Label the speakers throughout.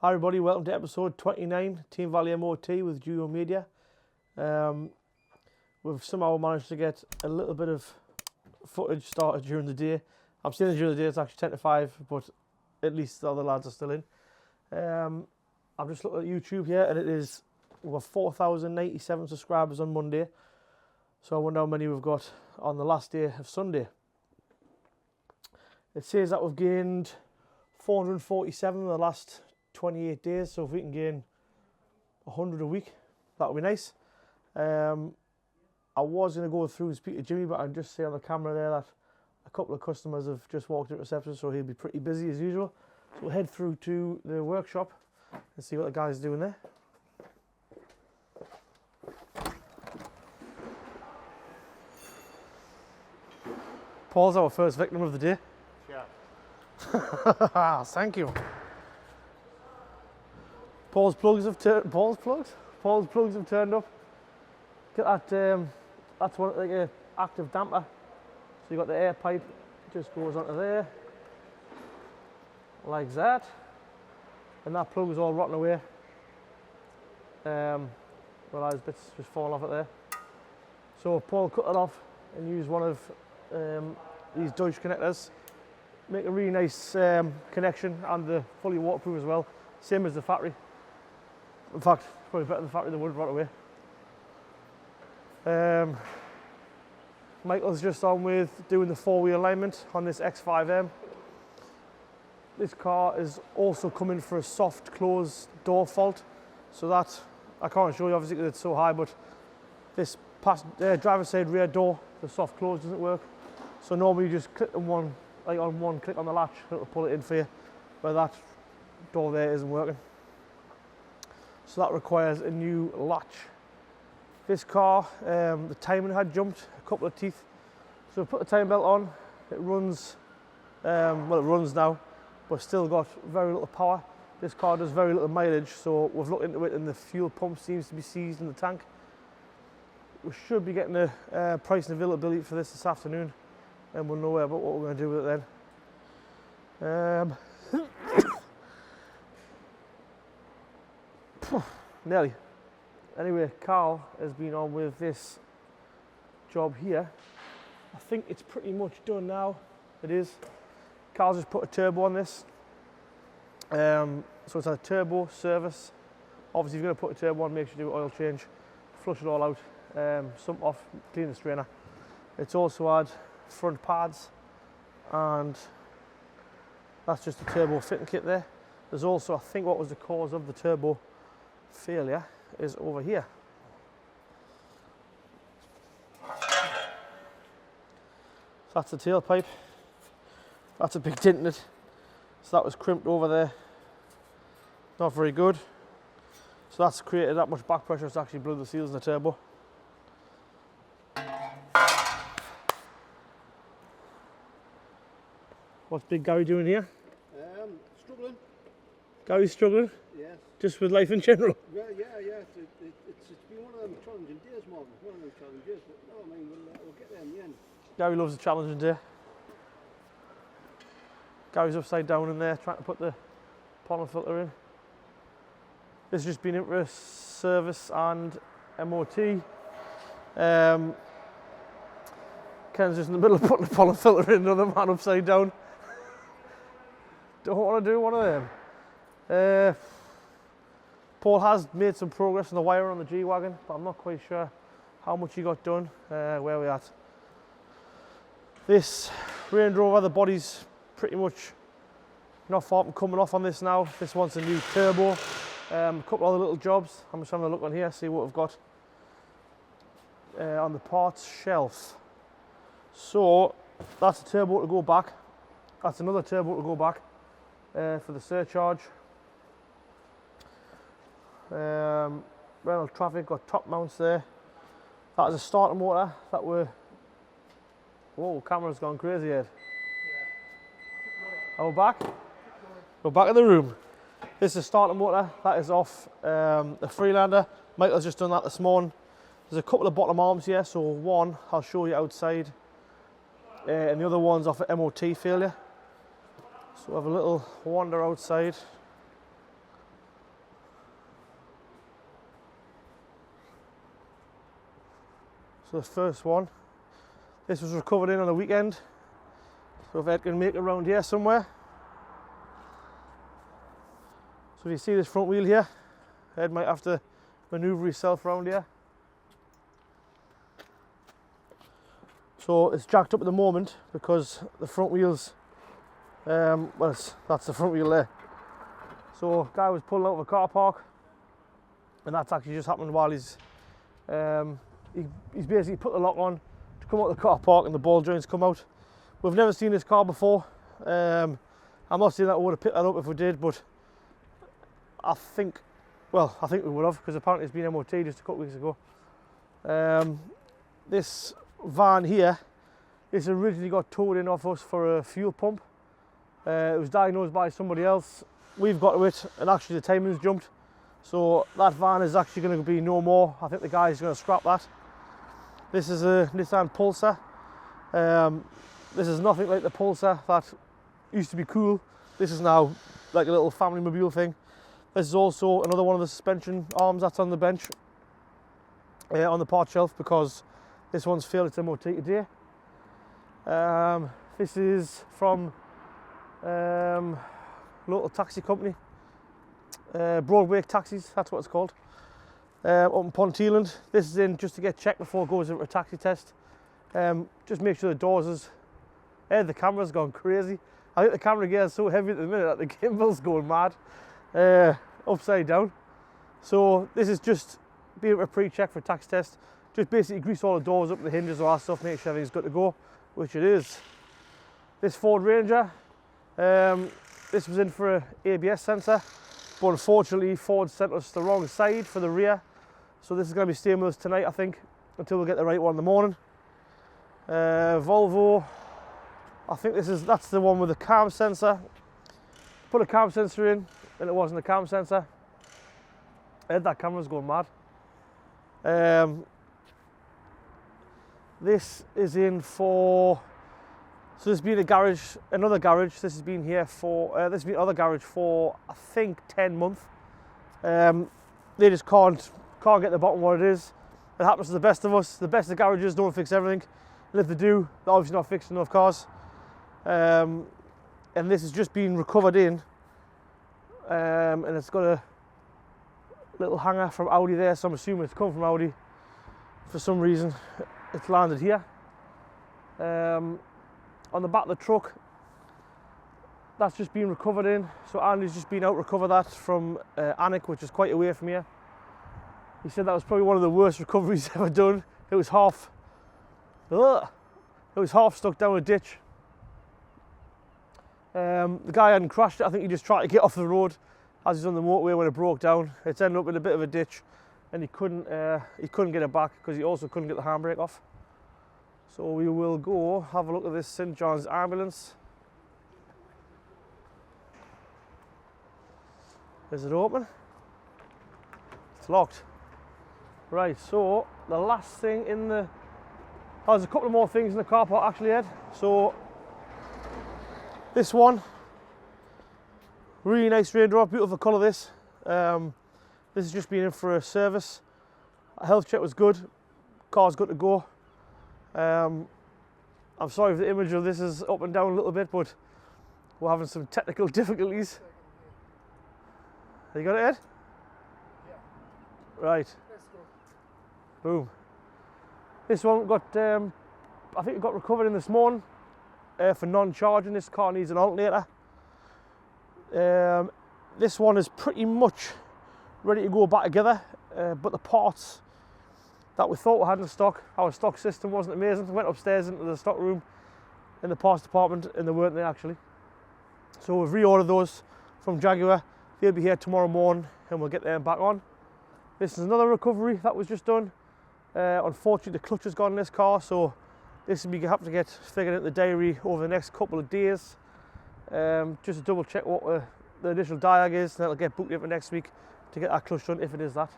Speaker 1: Hi everybody, welcome to episode 29, Team Valley MOT with Duo Media. We've somehow managed to get a little bit of footage started during the day. I'm saying during the day, it's actually 10 to 5, but at least the other lads are still in. I'm just looking at YouTube here, and it is, we've got 4,097 subscribers on Monday. So I wonder how many we've got on the last day of Sunday. It says that we've gained 447 in the last 28 days, so if we can gain 100 a week, that would be nice. I was going to go through and speak to Jimmy, but I just see on the camera there that a couple of customers have just walked into reception, so he'll be pretty busy as usual. So we'll head through to the workshop and see what the guys are doing there. Paul's our first victim of the day. Yeah. Thank you. Paul's plugs have turned up. Get that. That's one like a active damper. So you got the air pipe, just goes onto there, like that, and that plug is all rotten away. Well, those bits just fall off it there. So Paul cut it off and used one of these Deutsch connectors. Make a really nice connection, and the fully waterproof as well. Same as the factory. In fact, probably better than the factory, they would rot away. Michael's just on with doing the four-wheel alignment on this X5M. This car is also coming for a soft close door fault. So that, I can't show you obviously because it's so high, but this driver's side rear door, the soft close doesn't work. So normally you just click on one click on the latch, it'll pull it in for you, but that door there isn't working. So that requires a new latch. This car, the timing had jumped a couple of teeth. So we put the time belt on, it runs, well it runs now, but still got very little power. This car does very little mileage, so we've looked into it and the fuel pump seems to be seized in the tank. We should be getting a price and availability for this afternoon, and we'll know about what we're going to do with it then. Nearly. Anyway, Carl has been on with this job here. I think it's pretty much done now. It is. Carl's just put a turbo on this. So it's a turbo service. Obviously, if you're going to put a turbo on, make sure you do an oil change, flush it all out, sump off, clean the strainer. It's also had front pads, and that's just a turbo fitting kit there. There's also, I think what was the cause of the turbo failure is over here. So that's the tailpipe. That's a big dent in it. So that was crimped over there. Not very good. So that's created that much back pressure, it's actually blew the seals in the turbo. What's Big Garry doing here?
Speaker 2: Struggling.
Speaker 1: Gary's struggling?
Speaker 2: Yes.
Speaker 1: Just with life in general?
Speaker 2: Yeah. It's been one of them challenging days, Marvin. One of them challenging days, but no, I mean, we'll get there in the end.
Speaker 1: Garry loves a challenging day. Gary's upside down in there trying to put the pollen filter in. This has just been in for a service and MOT. Ken's just in the middle of putting the pollen filter in, another man upside down. Don't want to do one of them. Paul has made some progress on the wire on the G-Wagon, but I'm not quite sure how much he got done. Where we're at. This Range Rover, the body's pretty much not far from coming off on this now. This one's a new turbo. A couple other little jobs. I'm just having a look on here, see what we've got on the parts shelf. So that's a turbo to go back. That's another turbo to go back for the surcharge. Reynolds Traffic got top mounts there. That is a starter motor that were. Whoa, camera's gone crazy here. Yeah. We're back. We're back in the room. This is a starter motor that is off the Freelander. Michael's just done that this morning. There's a couple of bottom arms here, so one I'll show you outside, and the other one's off an MOT failure. So we have a little wander outside. So the first one, this was recovered in on the weekend. So if I can make it around here somewhere. So if you see this front wheel here, Ed might have to manoeuvre himself around here. So it's jacked up at the moment because the front wheels, that's the front wheel there. So guy was pulling out of a car park, and that's actually just happened while he's basically put the lock on to come out of the car park, and the ball joints come out. We've never seen this car before. I'm not saying that we would have picked that up if we did, but I think we would have, because apparently it's been MOT just a couple of weeks ago. This van here, this originally got towed in off us for a fuel pump. It was diagnosed by somebody else. We've got to it, and actually the timing's jumped. So that van is actually going to be no more. I think the guy's going to scrap that. This is a Nissan Pulsar. This is nothing like the Pulsar that used to be cool. This is now like a little family mobile thing. This is also another one of the suspension arms that's on the bench, on the part shelf, because this one's failed its MOT today. This is from local taxi company, Broadway Taxis, that's what it's called, up in Ponteland. This is in just to get checked before it goes into a taxi test. Just make sure the doors is, the camera's gone crazy. I think the camera gear is so heavy at the minute that the gimbal's going mad, upside down. So this is just being a pre-check for a taxi test. Just basically grease all the doors up, the hinges, all that stuff, make sure everything's good to go, which it is. This Ford Ranger, this was in for an ABS sensor, but unfortunately Ford sent us the wrong side for the rear. So this is going to be staying with us tonight, I think, until we get the right one in the morning. Volvo, I think that's the one with the cam sensor. Put a cam sensor in, and it wasn't a cam sensor. That camera's going mad. This is in for, so this has been a garage, another garage. This has been here for, this has been other garage for, I think, 10 months. They just can't get the bottom what it is. It happens to the best of us. The best of garages don't fix everything. And if they do, they're obviously not fixing enough cars. And this has just been recovered in. And it's got a little hanger from Audi there, so I'm assuming it's come from Audi. For some reason, it's landed here. On the back of the truck, that's just been recovered in. So Andy's just been out recover that from Alnwick, which is quite away from here. He said that was probably one of the worst recoveries ever done. It was half stuck down a ditch. The guy hadn't crashed it. I think he just tried to get off the road as he's on the motorway when it broke down. It's ended up in a bit of a ditch, and he couldn't get it back because he also couldn't get the handbrake off. So we will go have a look at this St. John's ambulance. Is it open? It's locked. Right, so the last thing in the... Oh, there's a couple more things in the car park actually, Ed. So this one, really nice Range Rover, beautiful colour this. This has just been in for a service. A health check was good, car's good to go. I'm sorry if the image of this is up and down a little bit, but we're having some technical difficulties. You got it, Ed? Yeah. Right. Let's go. Boom. This one got, I think it got recovered in this morning for non-charging. This car needs an alternator. This one is pretty much ready to go back together, but the parts that we thought we had in stock, our stock system wasn't amazing. We went upstairs into the stock room in the parts department and they weren't there actually. So we've reordered those from Jaguar. They'll be here tomorrow morning and we'll get them back on. This is another recovery that was just done. Unfortunately the clutch has gone in this car, so this will be have to get figured out in the diary over the next couple of days. Just to double check what the initial diag is, and that'll get booked in for next week to get that clutch done if it is that.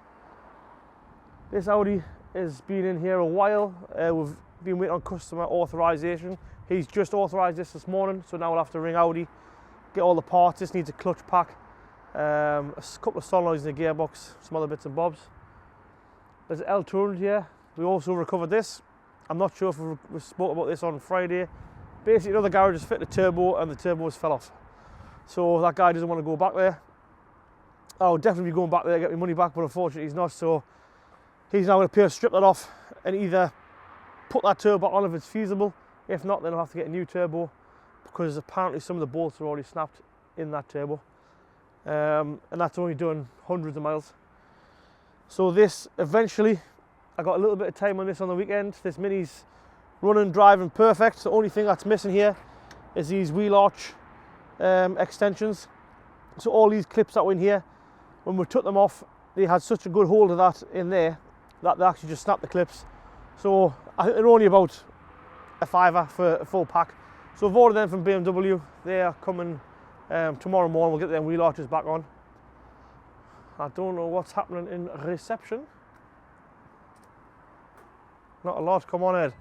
Speaker 1: This Audi has been in here a while. We've been waiting on customer authorization. He's just authorized this morning, so now we'll have to ring Audi, get all the parts. This needs a clutch pack, a couple of solenoids in the gearbox, some other bits and bobs. There's an L200 here. We also recovered this. I'm not sure if we spoke about this on Friday. Basically, another garage has fitted a turbo and the turbos fell off. So that guy doesn't want to go back there. I'll definitely be going back there to get my money back, but unfortunately he's not. So he's now going to pay to strip that off and either put that turbo on if it's feasible. If not, then I'll have to get a new turbo because apparently some of the bolts are already snapped in that turbo. And that's only done hundreds of miles. So this, eventually, I got a little bit of time on this on the weekend. This Mini's running, driving perfect. The only thing that's missing here is these wheel arch extensions. So all these clips that were in here, when we took them off, they had such a good hold of that in there that they actually just snapped the clips. So I think they're only about a £5 for a full pack. So I've ordered them from BMW. They are coming tomorrow morning. We'll get them wheel arches back on. I don't know what's happening in reception. Not a lot. Come on, Ed.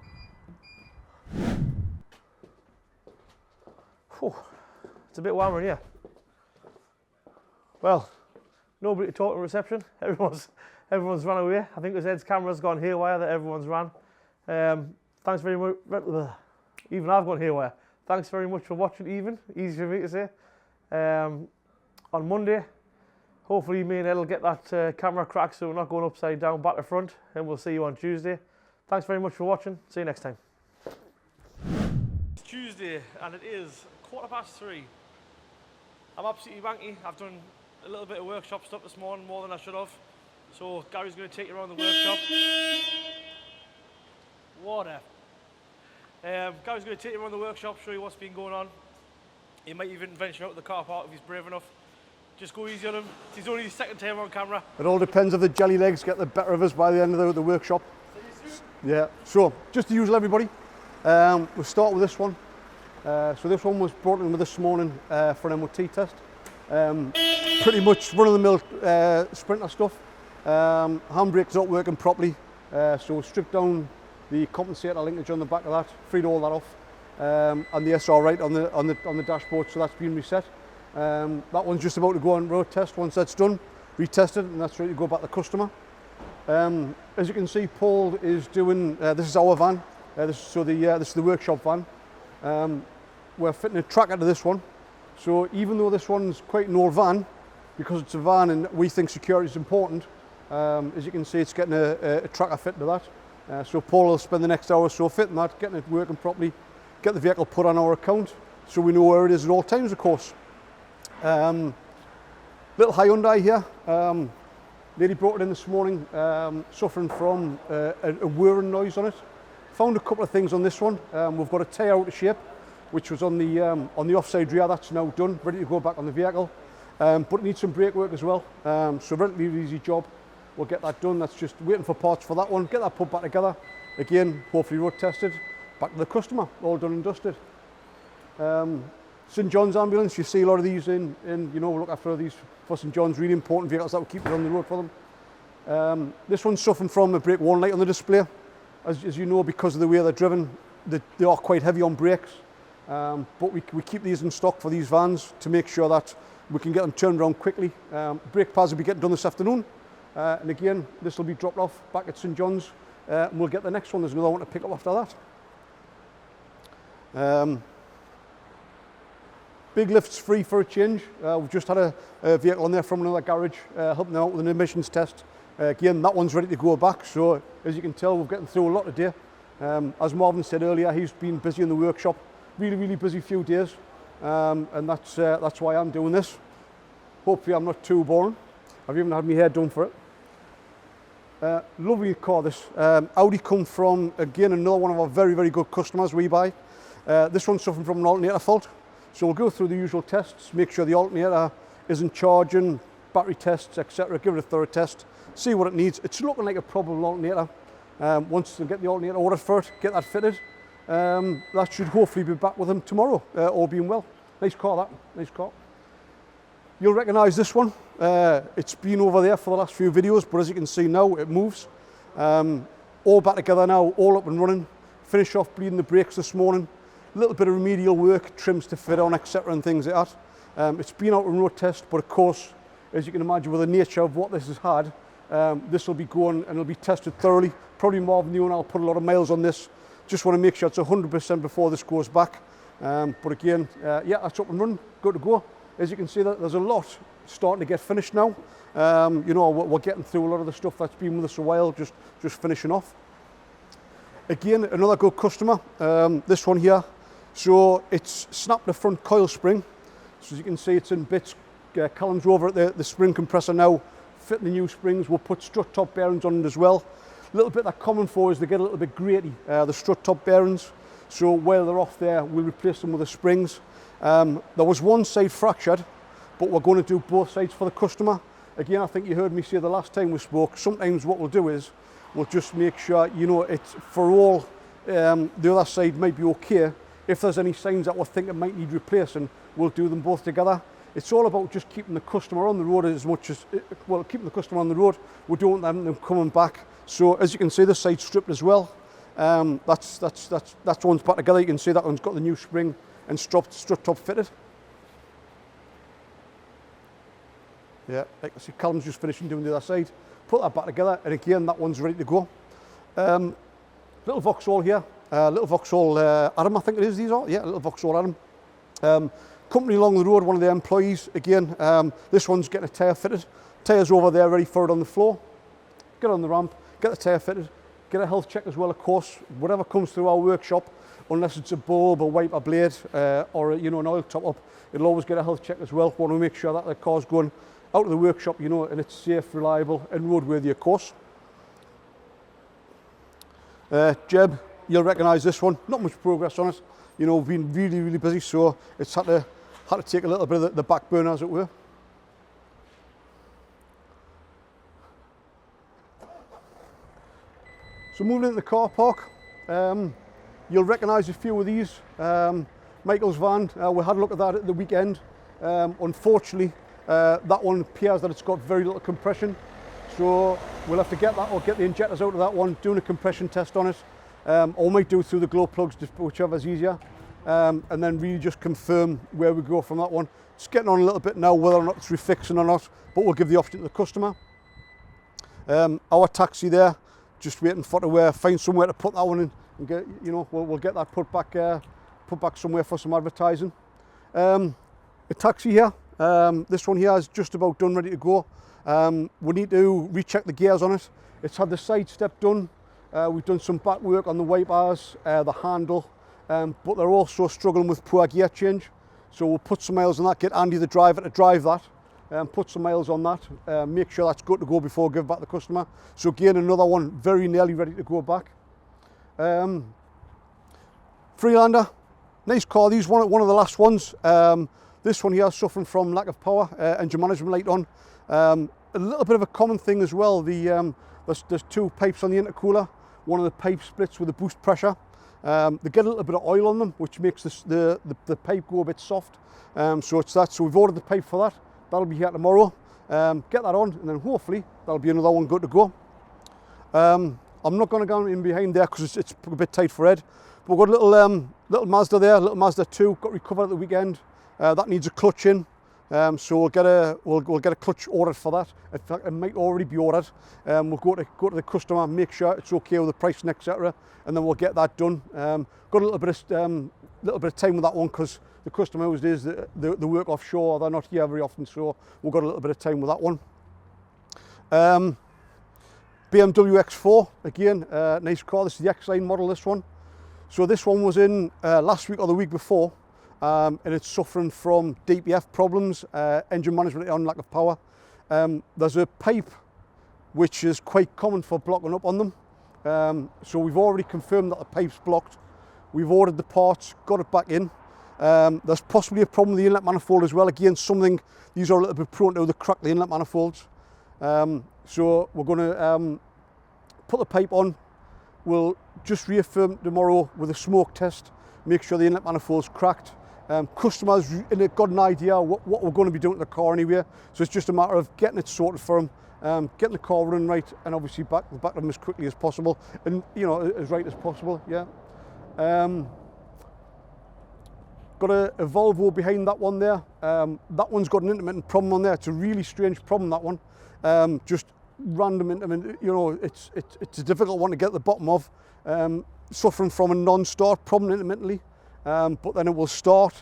Speaker 1: Whew. It's a bit warmer in here. Well, nobody to talk to reception. Everyone's run away. I think because Ed's camera's gone haywire that everyone's ran. Thanks very much. Even I've gone haywire. Thanks very much for watching. Easy for me to say. On Monday, hopefully me and Ed will get that camera cracked so we're not going upside down back to front, and we'll see you on Tuesday. Thanks very much for watching. See you next time. It's Tuesday and it is 3:15. I'm absolutely wanky. I've done a little bit of workshop stuff this morning, more than I should have. So Gary's going to take you around the workshop. Water. Gary's going to take you around the workshop, show you what's been going on. He might even venture out of the car park if he's brave enough. Just go easy on him. It's only his second time on camera.
Speaker 2: It all depends if the jelly legs get the better of us by the end of the workshop. Yeah, so just the usual, everybody. We'll start with this one. So this one was brought in with this morning for an MOT test. Pretty much run-of-the-mill Sprinter stuff. Handbrake's not working properly, so we stripped down the compensator linkage on the back of that, freed all that off, and the SR right on the dashboard, so that's been reset. That one's just about to go on road test. Once that's done, retested, and that's ready to go back to the customer. As you can see, Paul is doing, this is our van, this is the workshop van. We're fitting a tracker to this one, so even though this one's quite an old van, because it's a van and we think security is important, as you can see, it's getting a tracker fit to that. So Paul will spend the next hour or so fitting that, getting it working properly, get the vehicle put on our account, so we know where it is at all times, of course. Little Hyundai here. Lady brought it in this morning, suffering from a whirring noise on it. Found a couple of things on this one. We've got a tyre out of shape, which was on the offside rear. That's now done, ready to go back on the vehicle. But it needs some brake work as well. So relatively easy job. We'll get that done. That's just waiting for parts for that one. Get that put back together. Again, hopefully road tested. Back to the customer, all done and dusted. St John's ambulance, you see a lot of these in look after these for St John's, really important vehicles that will keep it on the road for them. This one's suffering from a brake warning light on the display. As you know, because of the way they're driven, they are quite heavy on brakes. But we keep these in stock for these vans to make sure that we can get them turned around quickly. Brake pads will be getting done this afternoon. And again, this will be dropped off back at St John's. And we'll get the next one. There's another one to pick up after that. Big lift's free for a change. We've just had a vehicle on there from another garage, helping them out with an emissions test. Again, that one's ready to go back, so as you can tell, we're getting through a lot today. As Marvin said earlier, he's been busy in the workshop, really busy few days, and that's why I'm doing this. Hopefully I'm not too boring. I've even had my hair done for it. Lovely car this. Audi come from, again, another one of our very good customers we buy. This one's suffering from an alternator fault. So we'll go through the usual tests, make sure the alternator isn't charging, battery tests, etc. Give it a thorough test, see what it needs. It's looking like a probable alternator. Once we get the alternator ordered for it, get that fitted, that should hopefully be back with them tomorrow, all being well. Nice car that, nice car. You'll recognise this one. It's been over there for the last few videos, but as you can see now, it moves. All back together now, all up and running. Finished off bleeding the brakes this morning. A little bit of remedial work, trims to fit on, etc. and things like that. It's been out on road test, but of course, as you can imagine with the nature of what this has had, This will be going and it'll be tested thoroughly. Probably Marvin, you and I'll put a lot of miles on this. Just want to make sure it's 100% before this goes back. But again, yeah, that's up and running, good to go. As you can see, there's a lot starting to get finished now. You know, we're getting through a lot of the stuff that's been with us a while, just finishing off. Again, another good customer, this one here. So it's snapped the front coil spring. So as you can see, it's in bits. Callum's over at the spring compressor now, fitting the new springs. We'll put strut top bearings on it as well. A little bit they're common for is they get a little bit graty, the strut top bearings. So while they're off there, we'll replace them with the springs. There was one side fractured, but we're going to do both sides for the customer. Again, I think you heard me say the last time we spoke, sometimes what we'll do is, we'll just make sure, you know, it's for all, the other side might be okay. If there's any signs that we're thinking might need replacing, we'll do them both together. It's all about just keeping the customer on the road as much as, well, keeping the customer on the road. We don't want them coming back. So as you can see, this side's stripped as well. That's one's back together. You can see that one's got the new spring and strut top fitted. Yeah, like I see, Callum's just finishing doing the other side. Put that back together, and again, that one's ready to go. Little Vauxhall here, little Vauxhall Adam, I think it is, these are. Yeah, little Vauxhall Adam. Company along the road, one of their employees, again, this one's getting a tyre fitted. Tyre's over there, ready for it on the floor. Get on the ramp, get the tyre fitted, get a health check as well, of course. Whatever comes through our workshop, unless it's a bulb, a wiper blade, or you know, an oil top up, it'll always get a health check as well. Want to make sure that the car's going out of the workshop, you know, and it's safe, reliable, and roadworthy, of course. Jeb, you'll recognise this one. Not much progress on it. You know, we've been really, really busy, so it's had to take a little bit of the back burner, as it were. So moving into the car park, you'll recognise a few of these. Michael's van, we had a look at that at the weekend. Unfortunately, that one appears that it's got very little compression. So we'll have to get that or get the injectors out of that one, doing a compression test on it. Or we might do it through the glow plugs, whichever's easier. And then really just confirm where we go from that one. It's getting on a little bit now, whether or not it's refixing or not, but we'll give the option to the customer. Our taxi there, just waiting for to find somewhere to put that one in and get, you know, we'll get that put back somewhere for some advertising. A taxi here, this one here is just about done, ready to go. We need to recheck the gears on it. It's had the side step done. We've done some back work on the wipers, the handle, but they're also struggling with poor gear change. So we'll put some miles on that, get Andy the driver to drive that, put some miles on that, make sure that's good to go before we give back the customer. So again, another one very nearly ready to go back. Freelander, nice car, these one of the last ones. This one here is suffering from lack of power, engine management light on. A little bit of a common thing as well, there's two pipes on the intercooler. One of the pipes splits with the boost pressure. They get a little bit of oil on them, which makes the pipe go a bit soft. So it's that. So we've ordered the pipe for that. That'll be here tomorrow. Get that on, and then hopefully that'll be another one good to go. I'm not going to go in behind there because it's a bit tight for head. But we've got a little Mazda there, little Mazda 2, got recovered at the weekend. That needs a clutch in. So we'll get a clutch ordered for that. In fact, it might already be ordered. We'll go to the customer, make sure it's okay with the price, etc., and then we'll get that done. Got a little bit of time with that one because the customer always does the work offshore. They're not here very often, so we've got a little bit of time with that one. BMW X4 again, nice car. This is the X-Line model. This one. So this one was in last week or the week before. And it's suffering from DPF problems, engine management on lack of power. There's a pipe which is quite common for blocking up on them. So we've already confirmed that the pipe's blocked. We've ordered the parts, got it back in. There's possibly a problem with the inlet manifold as well. Again, these are a little bit prone to the crack the inlet manifolds. So we're going to put the pipe on. We'll just reaffirm tomorrow with a smoke test, make sure the inlet manifold's cracked. Customers got an idea what we're going to be doing to the car anyway, so it's just a matter of getting it sorted for them, getting the car running right, and obviously back them as quickly as possible, and you know, as right as possible. Yeah. Got a Volvo behind that one there. That one's got an intermittent problem on there. It's a really strange problem, that one. Just random, I mean, you know, it's a difficult one to get to the bottom of. Suffering from a non-start problem intermittently, but then it will start.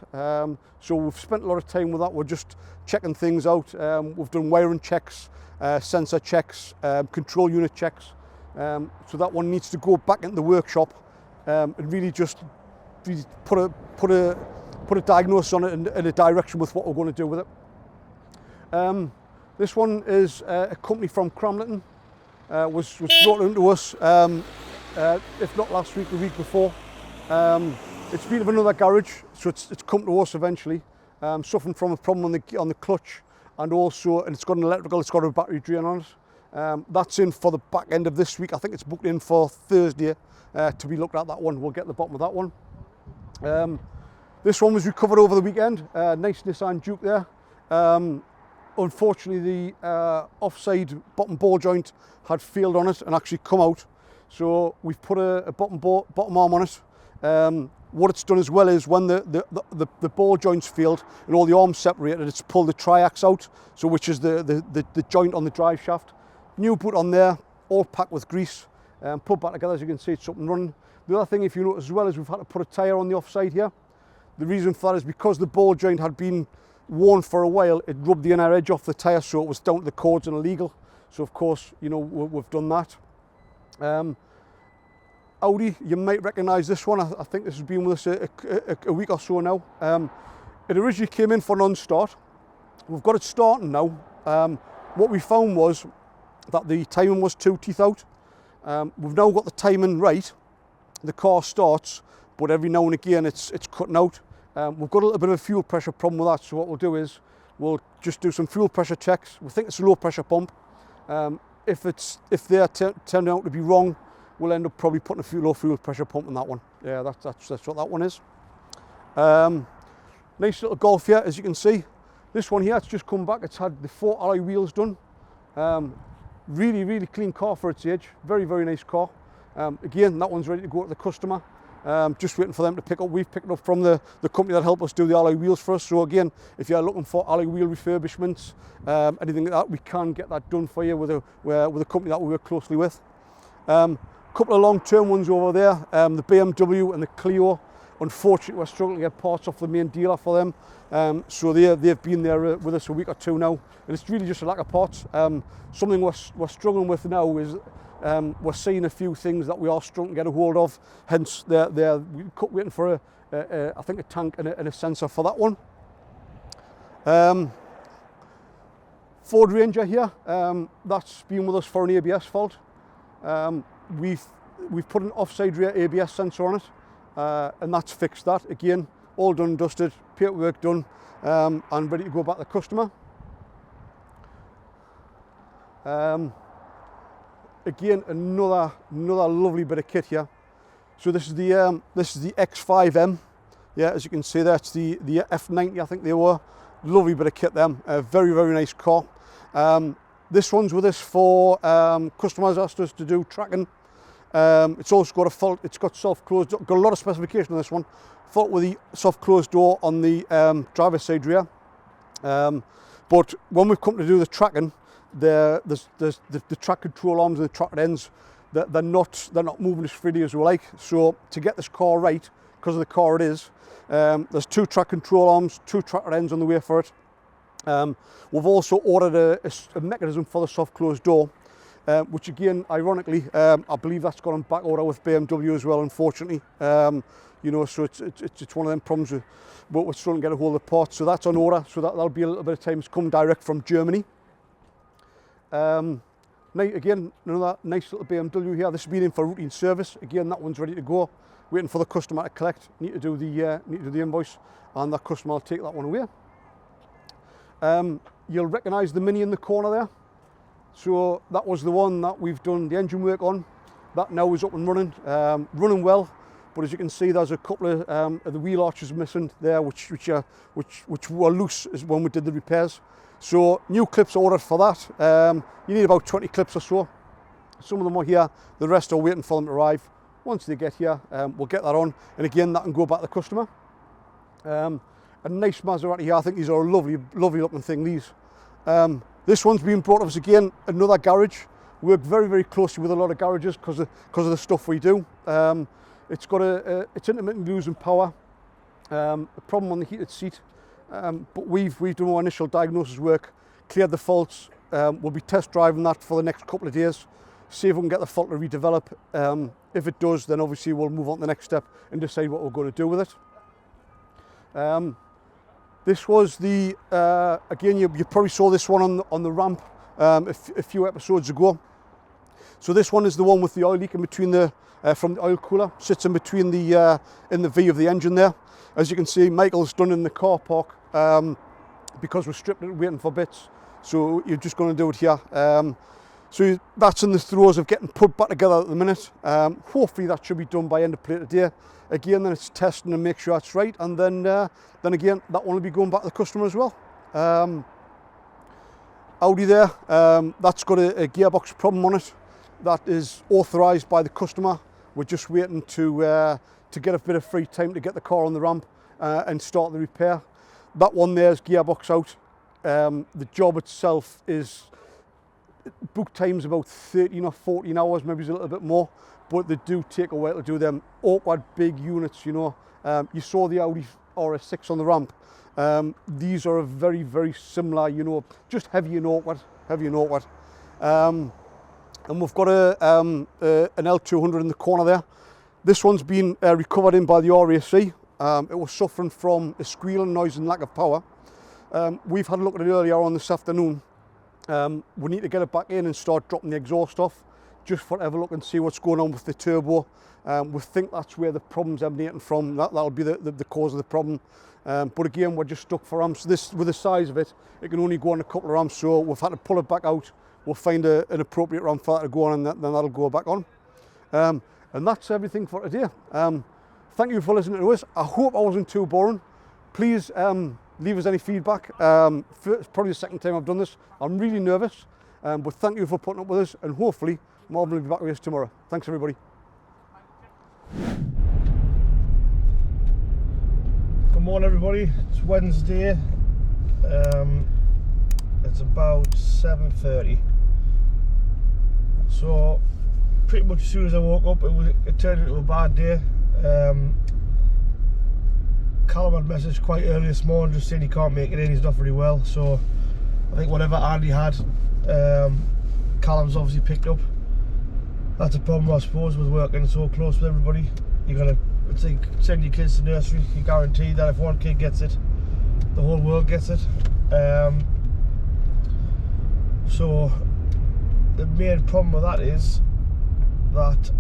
Speaker 2: So we've spent a lot of time with that. We're just checking things out. We've done wiring checks, sensor checks, control unit checks. So that one needs to go back into the workshop and really just put a diagnosis on it and a direction with what we're going to do with it. This one is a company from Cramlington, was brought into us, if not last week, the week before. It's been of another garage, so it's come to us eventually, suffering from a problem on the clutch, and it's got an electrical, it's got a battery drain on it. That's in for the back end of this week. I think it's booked in for Thursday to be looked at, that one. We'll get to the bottom of that one. This one was recovered over the weekend, nice Nissan Juke there. Unfortunately, the offside bottom ball joint had failed on it and actually come out. So we've put a bottom arm on it. What it's done as well is when the ball joints failed and all the arms separated, it's pulled the triax out, so which is the joint on the drive shaft. New boot on there, all packed with grease, put back together. As you can see, it's up and running. The other thing, if you notice as well, is we've had to put a tyre on the offside here. The reason for that is because the ball joint had been worn for a while, it rubbed the inner edge off the tyre, so it was down to the cords and illegal. So of course, you know, we've done that. Audi, you might recognise this one. I think this has been with us a week or so now. It originally came in for non-start. We've got it starting now. What we found was that the timing was 2 teeth out. We've now got the timing right. The car starts, but every now and again it's cutting out. We've got a little bit of a fuel pressure problem with that, so what we'll do is we'll just do some fuel pressure checks. We think it's a low pressure pump. If they're turning out to be wrong, we'll end up probably putting a low fuel pressure pump in that one. Yeah, that's what that one is. Nice little Golf here, as you can see. This one here, it's just come back. It's had the 4 alloy wheels done. Really, really clean car for its age. Very, very nice car. Again, that one's ready to go to the customer. Just waiting for them to pick up. We've picked it up from the company that helped us do the alloy wheels for us. So again, if you're looking for alloy wheel refurbishments, anything like that, we can get that done for you with a company that we work closely with. Couple of long-term ones over there, the BMW and the Clio. Unfortunately, we're struggling to get parts off the main dealer for them. So they've been there with us a week or two now, and it's really just a lack of parts. Something we're struggling with now is we're seeing a few things that we are struggling to get a hold of. Hence, we're waiting for I think a tank and a sensor for that one. Ford Ranger here, that's been with us for an ABS fault. We've put an offside rear ABS sensor on it, and that's fixed that. Again, all done and dusted, paperwork done, and ready to go back to the customer. Again, another lovely bit of kit here. So this is the X5M. Yeah, as you can see there, it's the F90, I think they were. Lovely bit of kit them. Very, very nice car. This one's with us for customers asked us to do tracking. It's also got a fault. It's got soft closed. Got a lot of specification on this one. Fault with the soft closed door on the driver's side rear. But when we've come to do the tracking, the track control arms and the track ends, they're not moving as freely as we like. So to get this car right, because of the car it is, there's 2 track control arms, 2 track ends on the way for it. We've also ordered a mechanism for the soft closed door, which again, ironically, I believe that's gone on back order with BMW as well, unfortunately. You know, so it's one of them problems but we're struggling to get a hold of the parts. So that's on order, so that'll be a little bit of time. It's come direct from Germany. Again, another nice little BMW here. This has been in for routine service. Again, that one's ready to go. Waiting for the customer to collect. Need to do the invoice, and that customer will take that one away. You'll recognise the Mini in the corner there. So that was the one that we've done the engine work on. That now is up and running, running well. But as you can see, there's a couple of the wheel arches missing there, which were loose when we did the repairs. So new clips ordered for that. You need about 20 clips or so. Some of them are here, the rest are waiting for them to arrive. Once they get here, we'll get that on, and again, that can go back to the customer. A nice Maserati here. I think these are a lovely looking thing, these. This one's been brought to us again, another garage. We work very, very closely with a lot of garages because of the stuff we do. It's intermittently losing power, a problem on the heated seat, but we've done our initial diagnosis work, cleared the faults. We'll be test driving that for the next couple of days, see if we can get the fault to redevelop. If it does, then obviously we'll move on to the next step and decide what we're going to do with it. This was the, again, you probably saw this one on the ramp a few episodes ago. So this one is the one with the oil leak in between from the oil cooler, sits in between in the V of the engine there. As you can see, Michael's done in the car park because we're stripped it waiting for bits. So you're just going to do it here. So that's in the throes of getting put back together at the minute. Hopefully that should be done by end of play today. Again, then it's testing and make sure that's right, and then again that one will be going back to the customer as well. Audi there, that's got a gearbox problem on it. That is authorised by the customer. We're just waiting to get a bit of free time to get the car on the ramp and start the repair. That one there is gearbox out. The job itself is book time's about 13 or 14 hours, maybe it's a little bit more, but they do take a while to do them awkward big units, you know. You saw the Audi RS6 on the ramp. These are a very, very similar, you know, just heavy and awkward. And we've got an L200 in the corner there. This one's been recovered in by the RAC. It was suffering from a squealing noise and lack of power. We've had a look at it earlier on this afternoon. We need to get it back in and start dropping the exhaust off, just for have a look and see what's going on with the turbo. We think that's where the problem's emanating from. That'll be the cause of the problem. But again, we're just stuck for amps. This, with the size of it, it can only go on a couple of amps, so we've had to pull it back out. We'll find an appropriate ramp for that to go on, and then that'll go back on. And that's everything for today. Thank you for listening to us. I hope I wasn't too boring. Please leave us any feedback. It's probably the second time I've done this. I'm really nervous, but thank you for putting up with us, and hopefully Marvin will be back with us tomorrow. Thanks, everybody.
Speaker 1: Good morning, everybody. It's Wednesday. It's about 7:30. So pretty much as soon as I woke up, it turned into a bad day. Callum had messaged quite early this morning just saying he can't make it in, he's not very well. So I think whatever Andy had, Callum's obviously picked up. That's a problem, I suppose, with working so close with everybody. You're gonna send your kids to nursery, you guarantee that if one kid gets it, the whole world gets it. So the main problem with that is that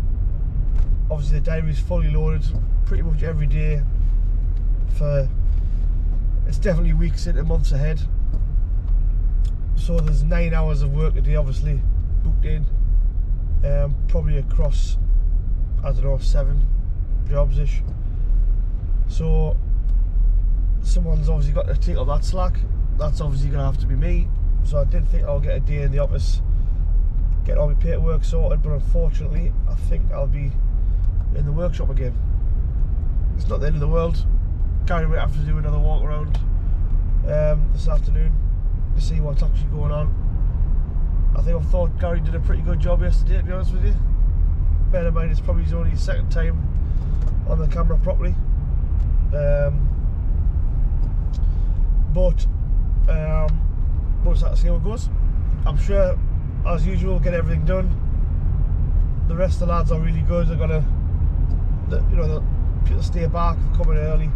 Speaker 1: obviously the diary is fully loaded pretty much every day for, it's definitely weeks into months ahead. So there's 9 hours of work a day obviously booked in, probably across, I don't know, 7 jobs ish. So someone's obviously got to take up that slack. That's obviously going to have to be me. So I did think I'll get a day in the office, get all my paperwork sorted, but unfortunately I think I'll be in the workshop again. It's not the end of the world. Garry might have to do another walk around this afternoon to see what's actually going on. I thought Garry did a pretty good job yesterday, to be honest with you. Bear in mind it's probably his only second time on the camera properly. But we'll just have to see how it goes. I'm sure, as usual, get everything done. The rest of the lads are really good. They're gonna, you know, they'll stay back, they're coming early.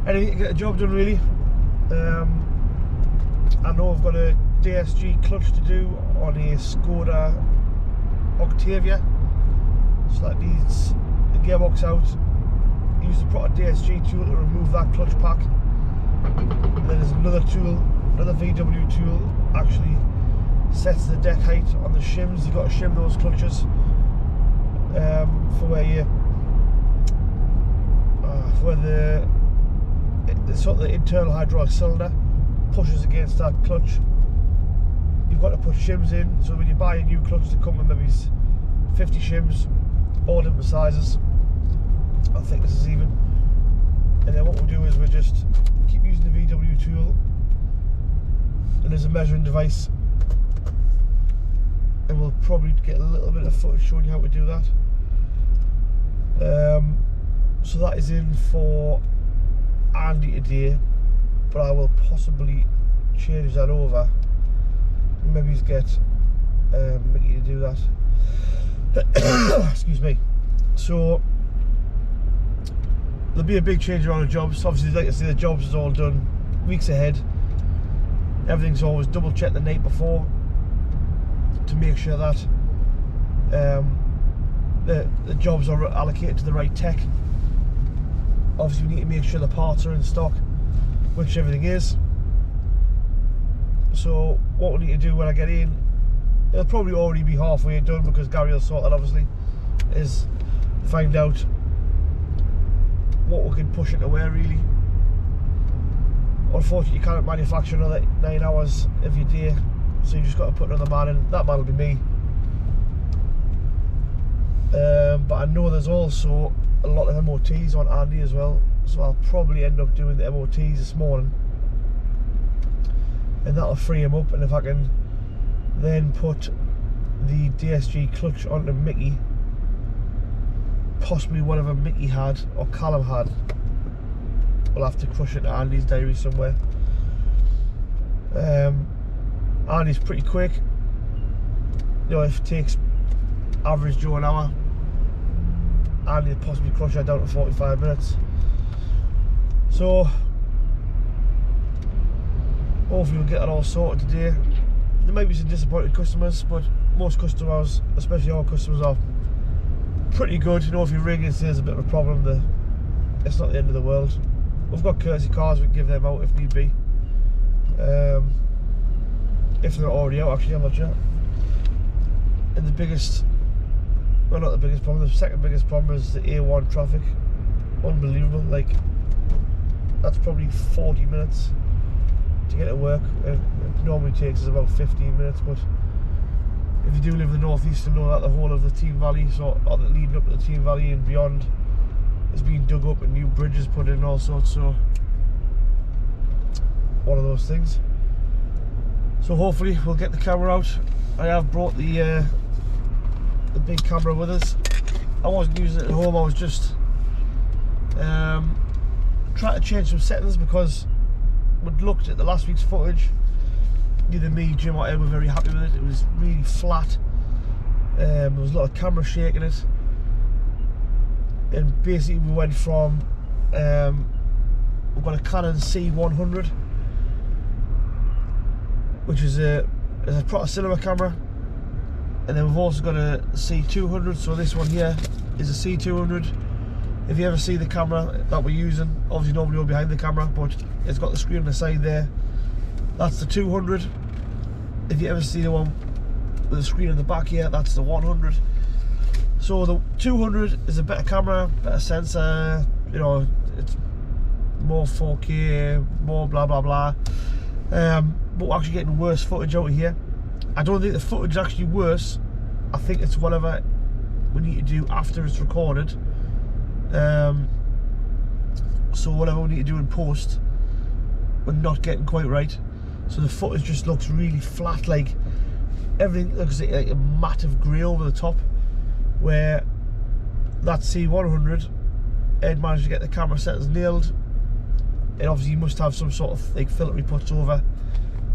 Speaker 1: Anything to get the job done, really. I know I've got a DSG clutch to do on a Skoda Octavia, so that needs the gearbox out. Use the proper DSG tool to remove that clutch pack. And then there's another tool, another VW tool, actually sets the deck height on the shims. You've got to shim those clutches for where you where the sort of the internal hydraulic cylinder pushes against that clutch. You've got to put shims in, so when you buy a new clutch to come with maybe 50 shims, all different sizes, I think this is even. And then what we'll do is we'll just keep using the VW tool, and there's a measuring device, and we'll probably get a little bit of footage showing you how to do that. So that is in for Andy today, but I will possibly change that over. Maybe get Mickey to do that. Excuse me. So there'll be a big change around the jobs. Obviously, like I say, the jobs is all done weeks ahead. Everything's always double checked the night before to make sure that the jobs are allocated to the right tech. Obviously, we need to make sure the parts are in stock, which everything is. So what we need to do when I get in, it'll probably already be halfway done because Garry will sort that, obviously, is find out what we can push into where, really. Unfortunately, you can't manufacture another 9 hours of your day, so you just got to put another man in. That man will be me. But I know there's also a lot of MOTs on Andy as well, so I'll probably end up doing the MOTs this morning, and that'll free him up. And if I can then put the DSG clutch onto Mickey, possibly whatever Mickey had or Callum had, we'll have to crush it to Andy's diary somewhere. Andy's pretty quick, you know, if it takes average Joe an hour, Andy will possibly crush that down to 45 minutes. So hopefully we'll get that all sorted today. There might be some disappointed customers, but most customers, especially our customers, are pretty good. You know, if you ring and say there's a bit of a problem, it's not the end of the world. We've got courtesy cars, we can give them out if need be. If they're already out, actually, I'm not sure. And the biggest, well, not the biggest problem, the second biggest problem is the A1 traffic. Unbelievable. Like, that's probably 40 minutes to get to work. It normally takes us about 15 minutes, but if you do live in the northeast, you'll know that the whole of the Team Valley, so or the leading up to the Team Valley and beyond, is being dug up and new bridges put in and all sorts. So one of those things. So hopefully we'll get the camera out. I have brought the big camera with us. I wasn't using it at home, I was just trying to change some settings because we'd looked at the last week's footage. Neither me, Jim or Ed were very happy with it. It was really flat. There was a lot of camera shake in it. And basically we went from, we've got a Canon C100, which is a proper cinema camera. And then we've also got a C200, so this one here is a C200. If you ever see the camera that we're using, obviously nobody will be behind the camera, but it's got the screen on the side there. That's the 200. If you ever see the one with the screen on the back here, that's the 100. So the 200 is a better camera, better sensor, you know, it's more 4K, more blah blah blah. But we're actually getting worse footage out of here. I don't think the footage is actually worse. I think it's whatever we need to do after it's recorded. So whatever we need to do in post, we're not getting quite right. So the footage just looks really flat, like everything looks like a matte of grey over the top. Where that C100, Ed managed to get the camera settings nailed. And obviously you must have some sort of like filter he puts over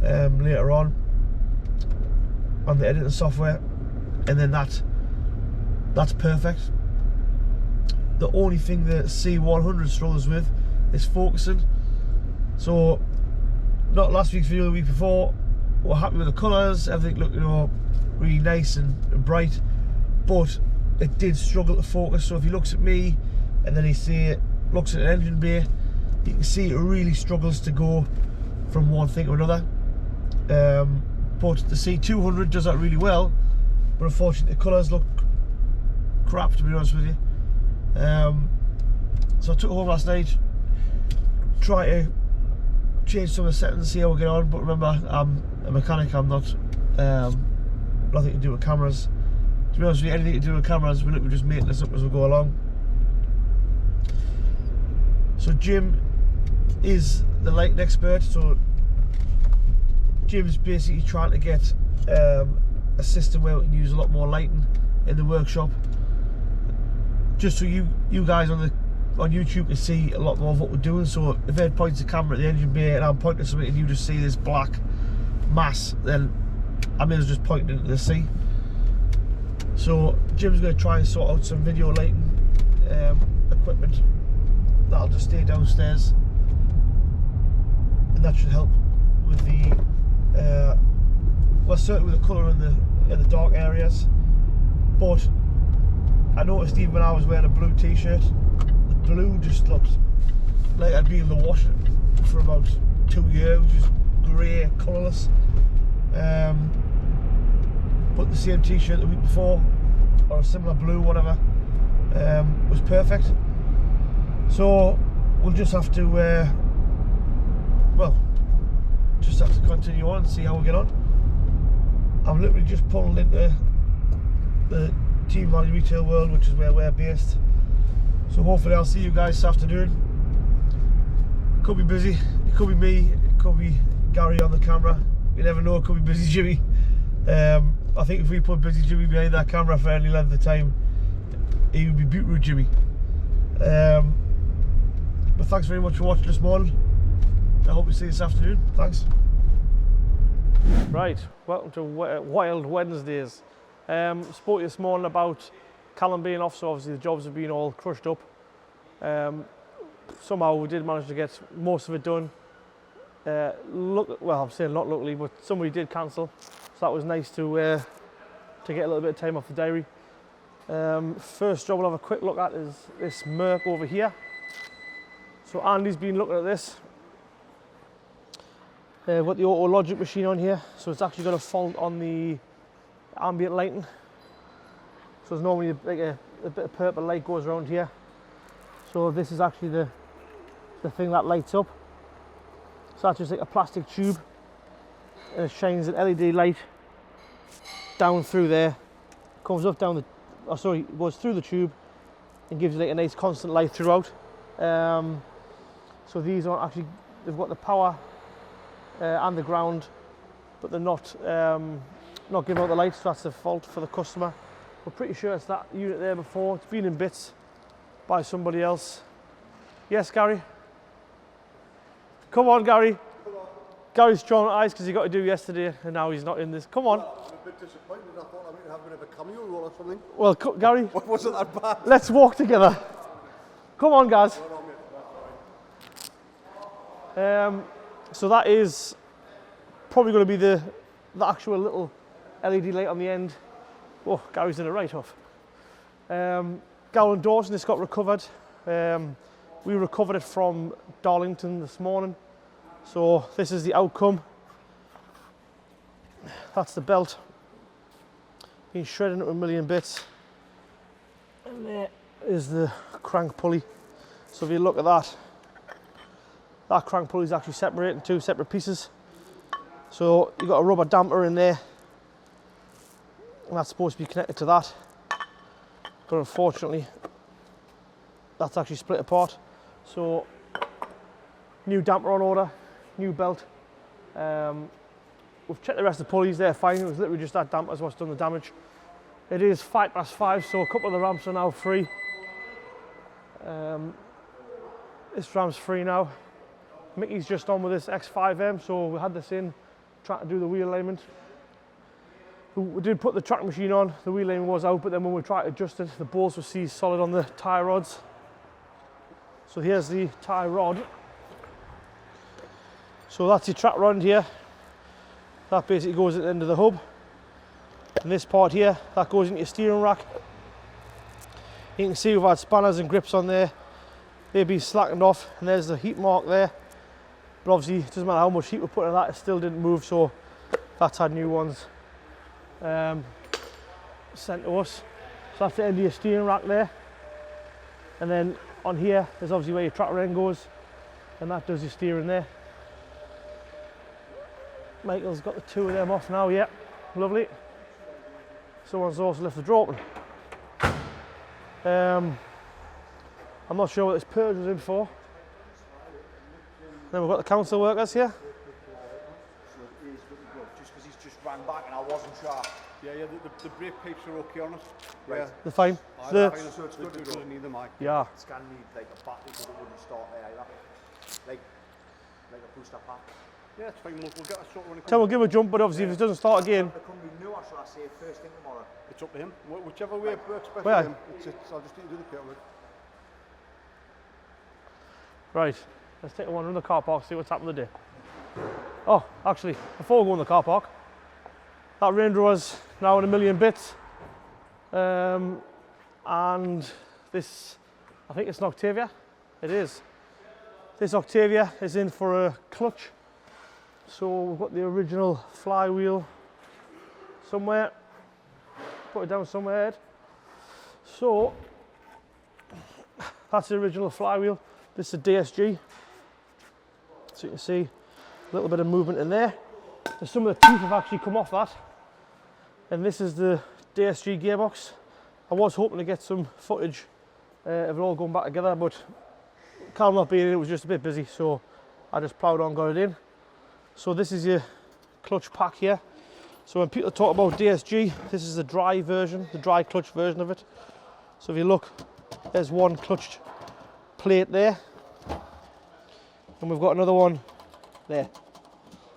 Speaker 1: later on the editing software, and then that's perfect. The only thing the C100 struggles with is focusing. So not last week's video, the week before, we're happy with the colours, everything looked, you know, really nice and bright, but it did struggle to focus. So if he looks at me and then he looks at an engine bay, you can see it really struggles to go from one thing to another. But the C200 does that really well, but unfortunately the colours look crap, to be honest with you. So I took it home last night, try to change some of the settings, see how we get on. But remember, I'm a mechanic, I'm not nothing to do with cameras. To be honest with you, anything to do with cameras, we're just making this up as we go along. So Jim is the lighting expert, so Jim's basically trying to get a system where we can use a lot more lighting in the workshop, just so you guys on YouTube can see a lot more of what we're doing. So if Ed points the camera at the engine bay and I'm pointing something and you just see this black mass, then I may as well just point into the sea. So Jim's going to try and sort out some video lighting equipment that'll just stay downstairs, and that should help with the well, certainly with the colour in the dark areas. But I noticed even when I was wearing a blue t-shirt, the blue just looked like I'd been in the wash for about 2 years, just grey, colourless. But the same t-shirt the week before, or a similar blue, whatever, was perfect. So we'll just have to, well, just have to continue on and see how we get on. I'm literally just pulled into the Team Valley Retail World, which is where we're based. So hopefully I'll see you guys this afternoon. It could be busy, it could be me, it could be Garry on the camera. You never know, it could be Busy Jimmy. I think if we put Busy Jimmy behind that camera for any length of time, he would be Beetroot Jimmy. But thanks very much for watching this morning. I hope you see you this afternoon. Thanks. Right, welcome to Wild Wednesdays. Spoke to you this morning about Callum being off, so obviously the jobs have been all crushed up. Somehow we did manage to get most of it done. Well, I'm saying not luckily, but somebody did cancel, so that was nice to get a little bit of time off the diary. First job we'll have a quick look at is this Merc over here. So Andy's been looking at this. We've got the auto logic machine on here, so it's actually got a fault on the ambient lighting. So there's normally like a bit of purple light goes around here. So this is actually the thing that lights up. So that's just like a plastic tube, and it shines an LED light down through there, comes up down the, oh sorry, it goes through the tube and gives you like a nice constant light throughout. So these are actually, they've got the power and the ground, but they're not giving out the light, so that's the fault for the customer. We're pretty sure it's that unit there before. It's been in bits by somebody else. Yes, Garry? Come on, Garry.
Speaker 2: Come on.
Speaker 1: Gary's drawn eyes because he got to do yesterday, and now he's not in this. Come on.
Speaker 2: Well, I'm a bit disappointed. I thought I might have a bit of a cameo role or something.
Speaker 1: Well, Garry.
Speaker 2: Wasn't that bad?
Speaker 1: Let's walk together. Come on, guys. So that is probably going to be the actual little LED light on the end. Oh, Gary's in a write-off. Gowan Dawson, this got recovered. We recovered it from Darlington this morning. So this is the outcome. That's the belt. Been shredded into a million bits. And there is the crank pulley. So if you look at that, that crank pulley is actually separated in two separate pieces. So you've got a rubber damper in there, and that's supposed to be connected to that. But unfortunately, that's actually split apart. So new damper on order, new belt. We've checked the rest of the pulleys, they're fine. It was literally just that damper is what's done the damage. It is 5+5, so a couple of the ramps are now free. This ramp's free now. Mickey's just on with this X5M, so we had this in, trying to do the wheel alignment. We did put the track machine on, the wheel alignment was out, but then when we tried to adjust it, the bolts were seized solid on the tie rods. So here's the tie rod. So that's your track rod here. That basically goes at the end of the hub. And this part here, that goes into your steering rack. You can see we've had spanners and grips on there. They've been slackened off, and there's the heat mark there. But obviously, it doesn't matter how much heat we put on that, it still didn't move, so that's had new ones sent to us. So that's the end of your steering rack there. And then on here, there's obviously where your track rein goes, and that does your steering there. Michael's got the two of them off now, yeah, lovely. Someone's also left the drawer open. I'm not sure what this purge was in for. Then we've got the council workers here.
Speaker 3: looking back and I wasn't sure.
Speaker 2: Yeah, the brake pipes are okay on it.
Speaker 3: Right.
Speaker 2: Yeah.
Speaker 1: They're fine.
Speaker 3: So it's good to go.
Speaker 2: Need them, Mike.
Speaker 1: Yeah.
Speaker 3: It's gonna need like a battery because it wouldn't start there either. Like a booster pack.
Speaker 2: Yeah, it's fine. We'll get a sort when it
Speaker 1: Tell
Speaker 2: comes.
Speaker 1: we'll give it a jump, but obviously if it doesn't start again.
Speaker 3: The company knew I should I say first thing tomorrow.
Speaker 2: It's up to him. Whichever way it works best
Speaker 1: Well,
Speaker 2: for him. I'll just need to do the paperwork.
Speaker 1: Right, let's take one in the car park, see what's happened today. Oh, actually, before we go in the car park, that Range Rover's now in a million bits. And this, I think it's an Octavia. It is. This Octavia is in for a clutch. So we've got the original flywheel somewhere. Put it down somewhere, Ed. So, that's the original flywheel. This is a DSG. So you can see a little bit of movement in there. So some of the teeth have actually come off that. And this is the DSG gearbox. I was hoping to get some footage of it all going back together, but Cal not being in, it was just a bit busy, so I just ploughed on, got it in. So this is your clutch pack here. So when people talk about DSG, this is the dry version, the dry clutch version of it. So if you look, there's one clutch plate there, and we've got another one there.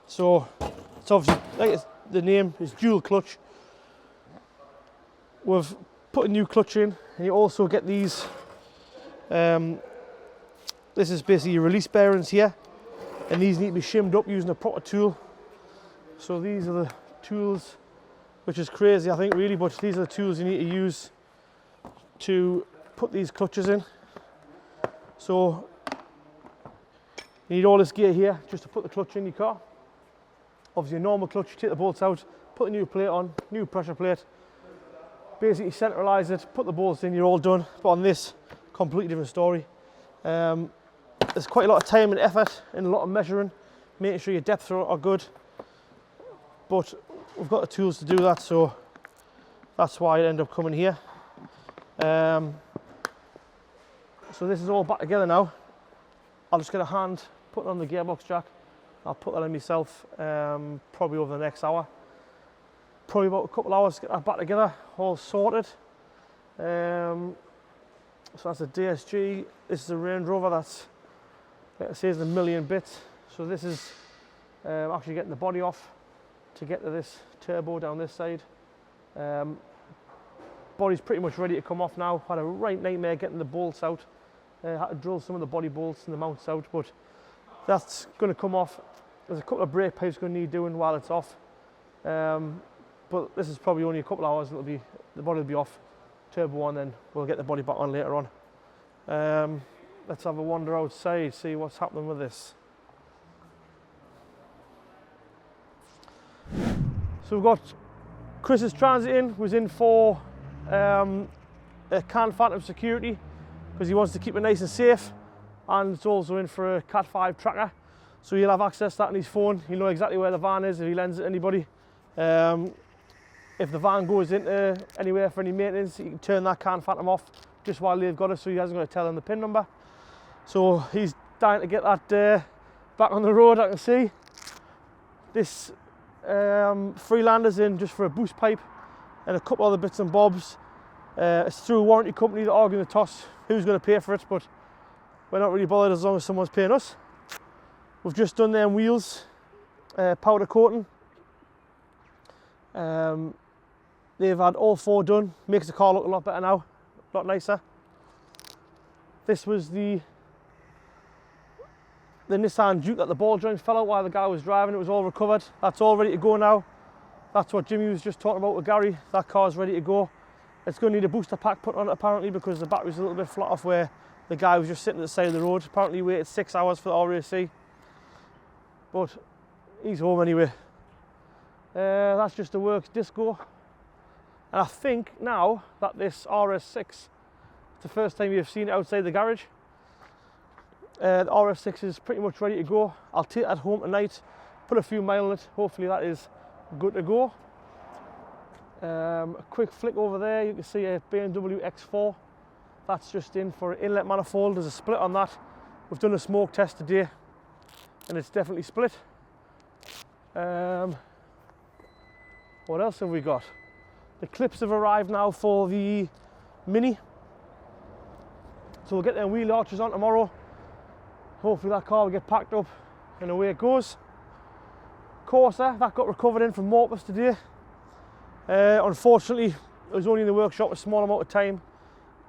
Speaker 1: So it's obviously, like the name is dual clutch. We've put a new clutch in, and you also get these. This is basically your release bearings here, and these need to be shimmed up using a proper tool. So these are the tools, which is crazy I think really, but these are the tools you need to use to put these clutches in. So you need all this gear here just to put the clutch in your car. Obviously a normal clutch, you take the bolts out, put a new plate on, new pressure plate, basically centralise it, put the bolts in, you're all done. But on this, completely different story. There's quite a lot of time and effort and a lot of measuring, making sure your depths are good. But we've got the tools to do that, so that's why it ended up coming here. So this is all back together now. I'll just get a hand putting on the gearbox jack. I'll put that in myself probably over the next hour. Probably about a couple hours to get that back together, all sorted. So that's a DSG. This is a Range Rover that's, like I say, is a million bits. So this is actually getting the body off to get to this turbo down this side. Body's pretty much ready to come off now. Had a right nightmare getting the bolts out. Had to drill some of the body bolts and the mounts out, but that's going to come off. There's a couple of brake pipes going to need doing while it's off. But this is probably only a couple of hours. The body will be off, turbo on, then we'll get the body back on later on. Let's have a wander outside, see what's happening with this. So we've got Chris's Transit in, was in for a CAN Phantom security because he wants to keep it nice and safe, and it's also in for a Cat 5 tracker. So he'll have access to that on his phone. He'll know exactly where the van is if he lends it to anybody. If the van goes into anywhere for any maintenance, you can turn that CAN Phantom off just while they've got it, so he hasn't got to tell them the PIN number. So he's dying to get that back on the road. I can see this Freelander's in just for a boost pipe and a couple other bits and bobs. It's through a warranty company that arguing the toss who's going to pay for it, but we're not really bothered as long as someone's paying us. We've just done them wheels, powder coating. They've had all four done, makes the car look a lot better now, a lot nicer. This was the Nissan Duke that the ball joint fell out while the guy was driving. It was all recovered. That's all ready to go now. That's what Jimmy was just talking about with Gary. That car's ready to go. It's going to need a booster pack put on it apparently because the battery's a little bit flat off where the guy was just sitting at the side of the road. Apparently he waited 6 hours for the RAC. But he's home anyway. That's just the works disco. And I think now that this RS6, it's the first time you've seen it outside the garage. The RS6 is pretty much ready to go. I'll take it home tonight, put a few miles on it. Hopefully that is good to go. A quick flick over there, you can see a BMW X4. That's just in for an inlet manifold. There's a split on that. We've done a smoke test today and it's definitely split. What else have we got? The clips have arrived now for the Mini. So we'll get their wheel arches on tomorrow. Hopefully that car will get packed up and away it goes. Corsa, that got recovered in from Morpus today. Unfortunately, it was only in the workshop a small amount of time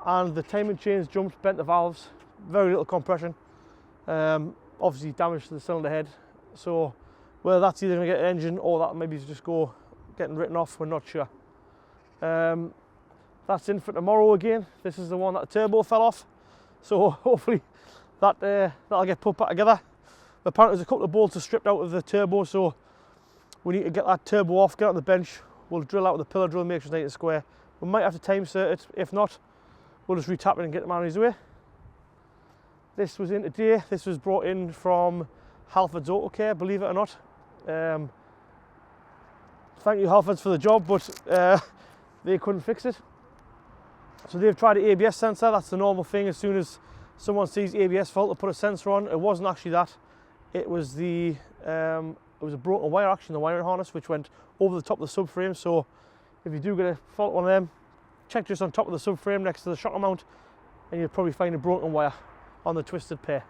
Speaker 1: and the timing chains jumped, bent the valves, very little compression. Obviously damage to the cylinder head. So whether that's either going to get an engine or that maybe just go getting written off, we're not sure. That's in for tomorrow again. This is the one that the turbo fell off. So hopefully that'll get put back together. Apparently there's a couple of bolts are stripped out of the turbo, so we need to get that turbo off, get it on the bench. We'll drill out with the pillar drill, make sure it's nice and square. We might have to time cert it. If not, we'll just retap it and get the man on his way. This was in today. This was brought in from Halford's Auto Care, believe it or not. Thank you Halfords for the job, but they couldn't fix it. So they've tried an ABS sensor. That's the normal thing. As soon as someone sees ABS fault, they'll put a sensor on. It wasn't actually that. It was the it was a broken wire actually in the wiring harness, which went over the top of the subframe. So if you do get a fault on them, check just on top of the subframe next to the shock mount, and you'll probably find a broken wire on the twisted pair.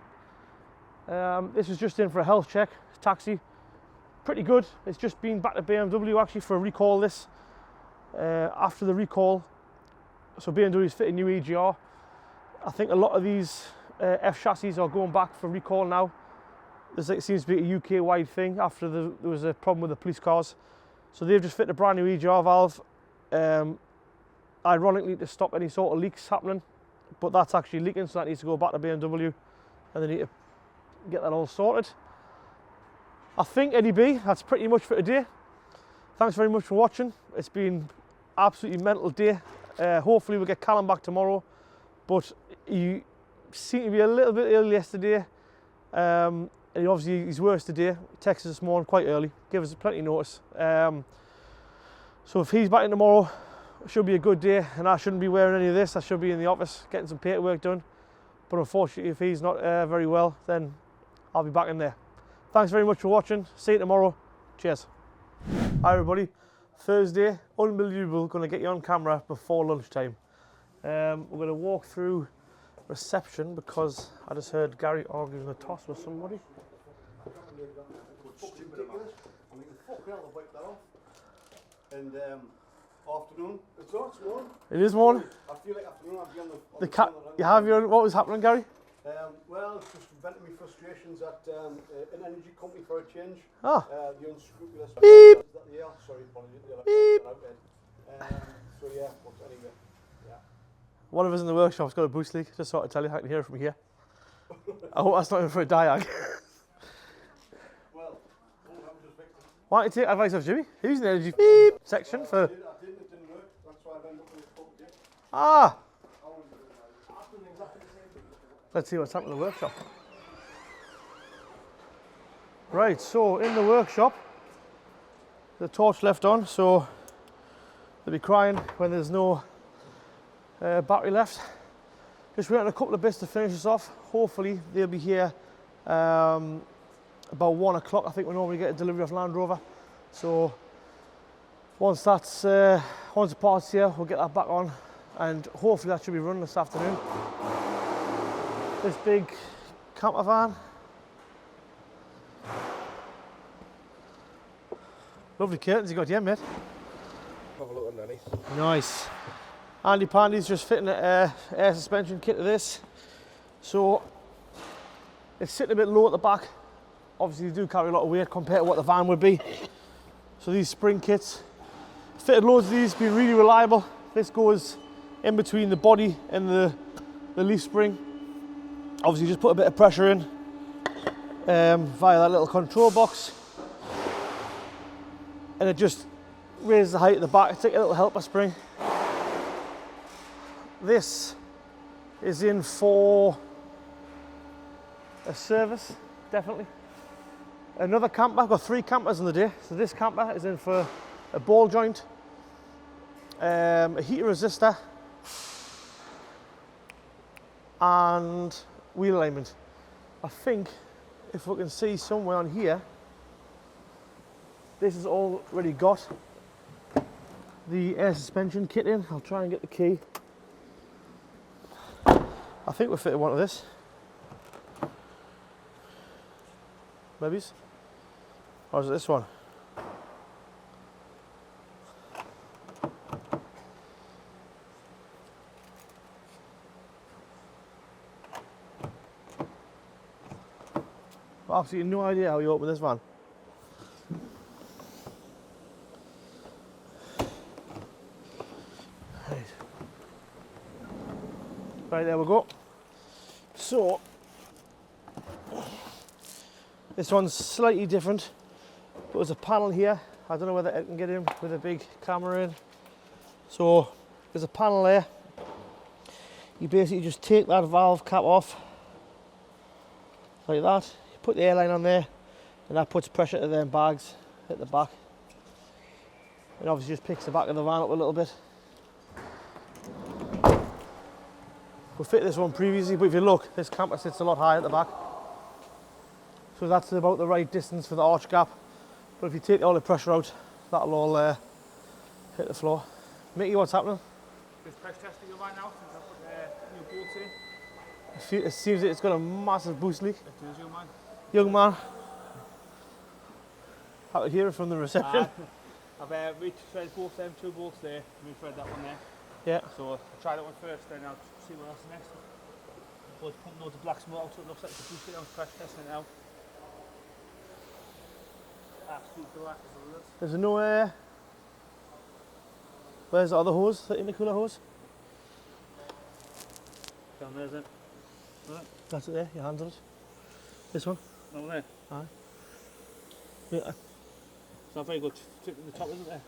Speaker 1: This is just in for a health check. Taxi, pretty good. It's just been back to BMW actually for a recall. This after the recall. So BMW's fitting new EGR. I think a lot of these F chassis are going back for recall now. It seems to be a UK-wide thing after there was a problem with the police cars. So they've just fitted a brand new EGR valve, ironically to stop any sort of leaks happening. But that's actually leaking, so that needs to go back to BMW and they need to get that all sorted. I think Eddie B, that's pretty much for today. Thanks very much for watching. It's been absolutely mental day. Hopefully we'll get Callum back tomorrow, but he seemed to be a little bit ill yesterday. And obviously he's worse today. He texted us this morning quite early, give us plenty of notice. So if he's back in tomorrow, it should be a good day, and I shouldn't be wearing any of this. I should be in the office getting some paperwork done. But unfortunately, if he's not very well, then I'll be back in there. Thanks very much for watching. See you tomorrow. Cheers. Hi everybody. Thursday, unbelievable. Going to get you on camera before lunchtime. We're going to walk through reception because I just heard Garry arguing the toss with somebody.
Speaker 2: And afternoon, it's morning.
Speaker 1: It is morning.
Speaker 2: I feel like afternoon I'll be on
Speaker 1: the cat. You have your. What was happening, Garry?
Speaker 2: Well, it's just venting my frustrations at an energy company for a change.
Speaker 1: Ah.
Speaker 2: The unscrupulous.
Speaker 1: Beep.
Speaker 2: Yeah, sorry, apologies.
Speaker 1: Beep.
Speaker 2: So yeah, but anyway, yeah.
Speaker 1: One of us in the workshop's got a boost leak. Just thought I'd tell you, I can hear it from here. I hope that's not even for a diag.
Speaker 2: Well, just fixed it.
Speaker 1: Why don't you take advice off Jimmy? He's in the energy beep section for.
Speaker 2: I didn't, it didn't work. That's why I ended up with this book here.
Speaker 1: Ah. Let's see what's happening in the workshop. Right, so in the workshop, the torch left on, so they'll be crying when there's no battery left. Just waiting on a couple of bits to finish this off. Hopefully they'll be here about 1 o'clock. I think we normally get a delivery of Land Rover. So once the part's here, we'll get that back on, and hopefully that should be running this afternoon. This big camper van. Lovely curtains you got here, mate.
Speaker 3: Have a look underneath.
Speaker 1: Nice. Andy Pandy's just fitting an air suspension kit to this. So it's sitting a bit low at the back. Obviously they do carry a lot of weight compared to what the van would be. So these spring kits, fitted loads of these, been really reliable. This goes in between the body and the leaf spring. Obviously just put a bit of pressure in via that little control box, and it just raises the height at the back. It's like a little helper spring. This is in for a service, definitely. Another camper, I've got 3 campers in the day. So this camper is in for a ball joint, a heater resistor, and wheel alignment. I think if we can see somewhere on here, this is already got the air suspension kit in. I'll try and get the key. I think we're fitting one of this. Maybe. Or is it this one? Absolutely no idea how you open this van. Right, there we go. So, this one's slightly different, but there's a panel here. I don't know whether I can get in with a big camera in. So, there's a panel there. You basically just take that valve cap off, like that. You put the airline on there, and that puts pressure to them bags at the back. It obviously just picks the back of the van up a little bit. We fit this one previously, but if you look, this camper sits a lot higher at the back. So that's about the right distance for the arch gap. But if you take all the pressure out, that'll all hit the floor. Mickey, what's happening?
Speaker 4: Just pressure testing your van now since I put new bolts in.
Speaker 1: It seems that it's got a massive boost leak.
Speaker 4: It does, young man.
Speaker 1: Young man. I could hear it from the reception.
Speaker 4: I've rethreaded both them, 2 bolts there, rethread that one there.
Speaker 1: Yeah.
Speaker 4: So I'll try that one first, then I'll see what else is next. But pumping loads of black smoke out, so it looks like it's boosted. I'm pressure testing it now. Absolute black as it is.
Speaker 1: There's no air. Where's the other hose, the intercooler hose?
Speaker 4: Down there, is it? Right.
Speaker 1: That's it there, your hands on it. This one?
Speaker 4: Down there.
Speaker 1: Aye. Yeah.
Speaker 4: It's not very good tip at the top, isn't there?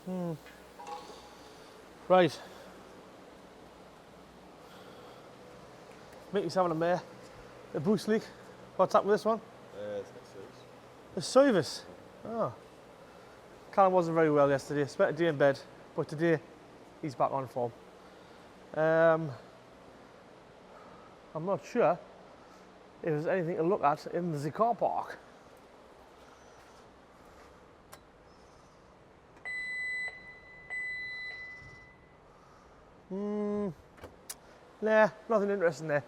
Speaker 1: Right. Mickey's having a mare. The boost leak. What's up with this one? The service. Oh. Callum wasn't very well yesterday. Spent a day in bed, but today he's back on form. I'm not sure if there's anything to look at in the car park. Nah, nothing interesting there.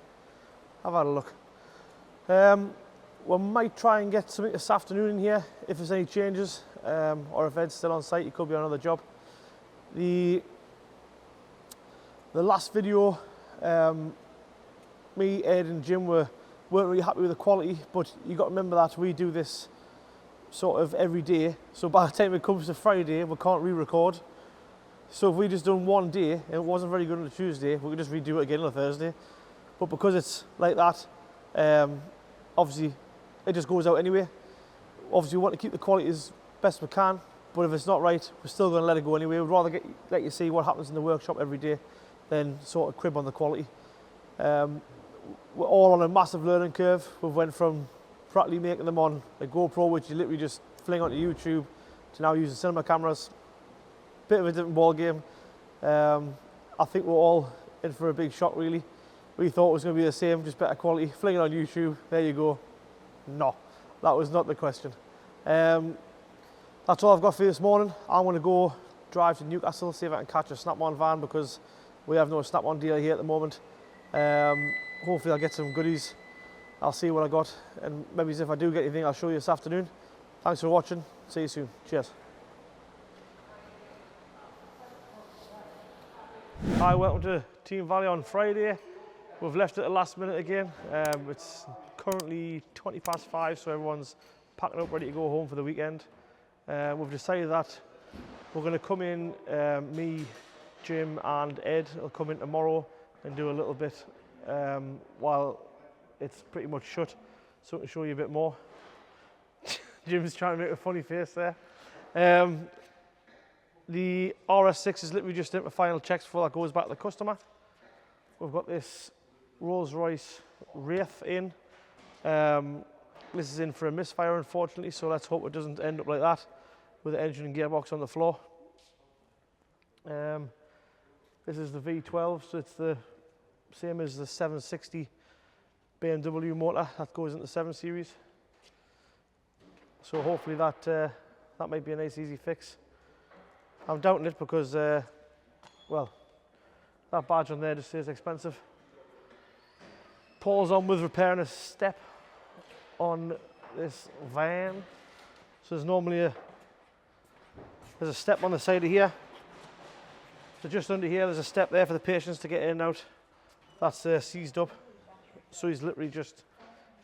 Speaker 1: I've had a look. We might try and get something this afternoon in here if there's any changes, or if Ed's still on site, he could be on another job. The last video, me, Ed and Jim weren't really happy with the quality, but you got to remember that we do this sort of every day, so by the time it comes to Friday we can't re-record. So if we just done one day and it wasn't very good on a Tuesday, we could just redo it again on a Thursday. But because it's like that, obviously it just goes out anyway. Obviously we want to keep the quality as best we can, but if it's not right, we're still going to let it go anyway. We'd rather let you see what happens in the workshop every day than sort of crib on the quality. We're all on a massive learning curve. We've went from practically making them on a GoPro, which you literally just fling onto YouTube, to now using cinema cameras. Bit of a different ball game. I think we're all in for a big shock really. We thought it was going to be the same, just better quality. Fling it on YouTube, there you go. No, that was not the question. That's all I've got for you this morning. I'm going to go drive to Newcastle, see if I can catch a Snap-on van because we have no Snap-on deal here at the moment. Hopefully I'll get some goodies. I'll see what I got, and maybe if I do get anything, I'll show you this afternoon. Thanks for watching. See you soon. Cheers. Hi, welcome to Team Valley on Friday. We've left at the last minute again. It's currently 5:20, so everyone's packing up, ready to go home for the weekend. We've decided that we're going to come in, me, Jim and Ed will come in tomorrow and do a little bit while it's pretty much shut, so I can show you a bit more. Jim's trying to make a funny face there. The RS6 is literally just in for final checks before that goes back to the customer. We've got this Rolls-Royce Wraith in. This is in for a misfire, unfortunately, so let's hope it doesn't end up like that with the engine and gearbox on the floor. This is the V12, so it's the same as the 760 BMW motor that goes into 7 Series. So hopefully that might be a nice easy fix. I'm doubting it because well, that badge on there just says expensive. Paul's on with repairing a step on this van. So there's normally there's a step on the side of here. So just under here there's a step there for the patients to get in and out. That's seized up. So he's literally just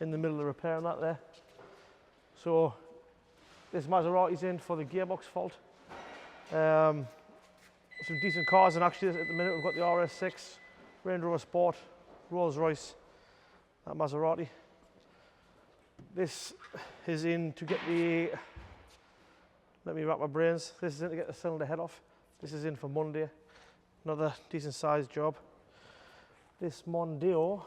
Speaker 1: in the middle of repairing that there. So this Maserati's in for the gearbox fault. Some decent cars, and actually at the minute we've got the RS6, Range Rover Sport, Rolls Royce, that Maserati. This is in to get the, let me wrap my brains, this is in to get the cylinder head off. This is in for Monday, another decent sized job. This Mondeo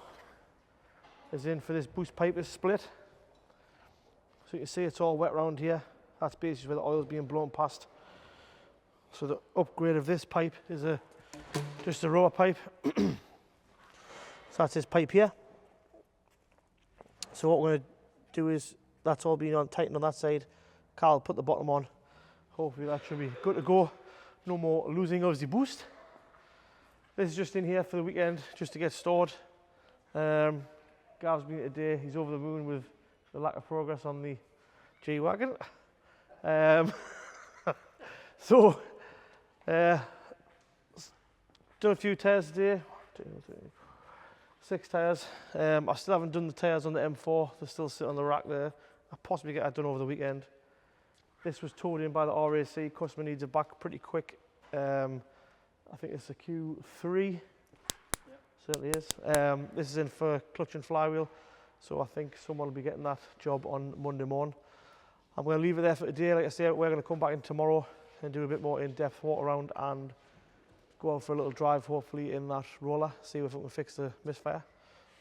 Speaker 1: is in for this boost pipe is split. So you can see it's all wet around here. That's basically where the oil's being blown past. So the upgrade of this pipe is just a rubber pipe. So that's this pipe here. So what we're going to do is, that's all being tightened on that side. Carl put the bottom on. Hopefully that should be good to go. No more losing of the boost. This is just in here for the weekend, just to get stored. Gav's been today, he's over the moon with the lack of progress on the G-Wagon. So, done a few tyres today. 6 tyres. I still haven't done the tyres on the M4. They still sit on the rack there. I'll possibly get that done over the weekend. This was towed in by the RAC. Customer needs it back pretty quick. I think it's a Q3. Yep. Certainly is. This is in for clutch and flywheel. So I think someone will be getting that job on Monday morning. I'm going to leave it there for today. Like I say, we're going to come back in tomorrow and do a bit more in-depth walk around and go out for a little drive, hopefully in that roller, see if we can fix the misfire.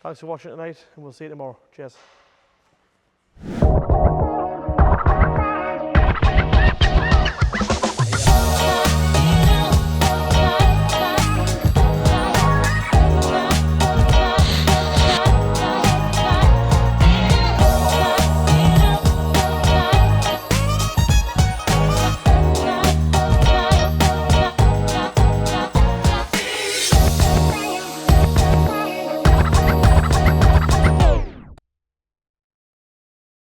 Speaker 1: Thanks for watching tonight, and we'll see you tomorrow. Cheers.